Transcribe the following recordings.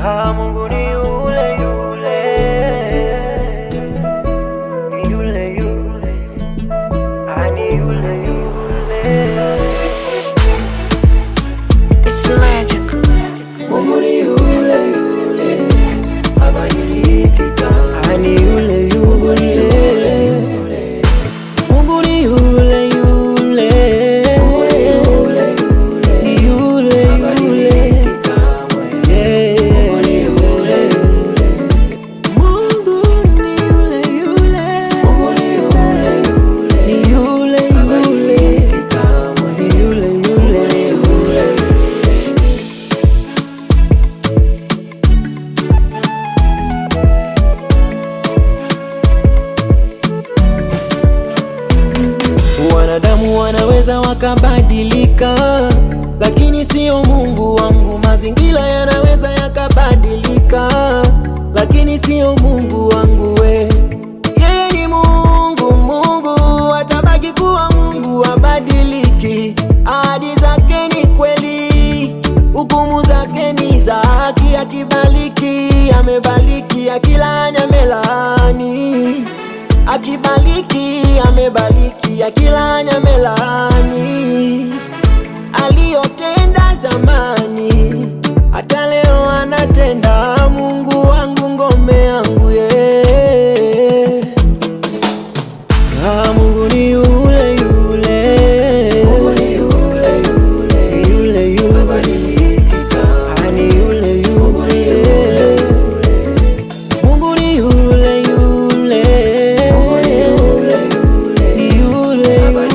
Mungu ni yule yule, yule yule, ni yule yule. It's magic. Mungu ni yule yule, habadiliki kamwe. Ni yule yule, Mungu ni yule yule, ni yule yule, Mungu ni yule yule, ni yule yule. Wanadamu wanaweza wakabadilika, lakini sio Mungu wangu. Mazingira yanaweza yakabadilika, lakini sio Mungu wangu. Yeye ni Mungu, Mungu atabaki kuwa Mungu, abadiliki. Ahadi zake ni kweli, hukumu zake ni za haki. Akibariki amebariki, akilani amelaani. Akibariki amebariki, akilani amelaani. Aliyotenda zamani hata leo anatenda. Mungu wangu, ngome yangu, Mungu ni yule yule, ni yule yule, ni yule yule, Mungu ni yule yule, ni yule yule,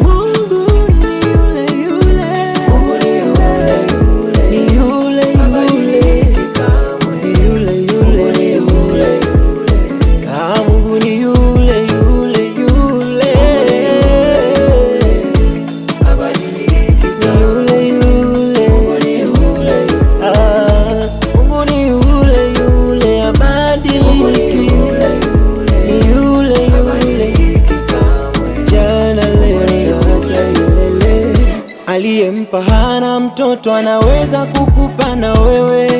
Mungu ni yule yule, ni yule yule, Mungu ni yule yule yule, Mungu ni yule yule, abadiliki. Ni yule yule, jana, leo, hata milele. Aliyempa Hana mtoto anaweza kukupa na wewe.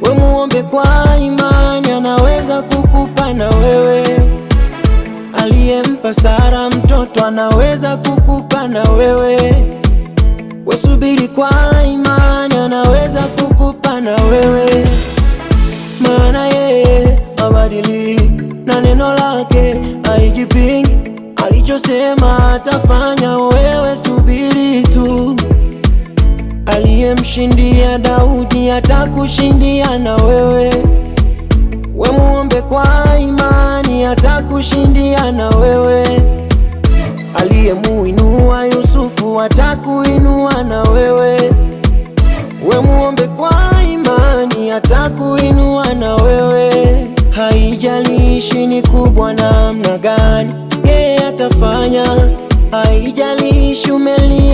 We muombe kwa imani, anaweza kukupa na wewe. Aliyempa Sara mtoto anaweza kukupa na wewe. We subiri kwa imani, anaweza kukupa na wewe. Maana yeye habadiliki, na neno lake halijipingi. Alichosema atafanya, wewe subiri tu. Aliyemshindia Daudi atakushindia na wewe. We muombe kwa imani, atakushindia na wewe. Aliyemuinua Yusufu atakuinua na wewe. We muombe kwa imani, atakuinua na wewe. Haijalishi ni kubwa namna gani, yeye atafanya. Haijalishi umeli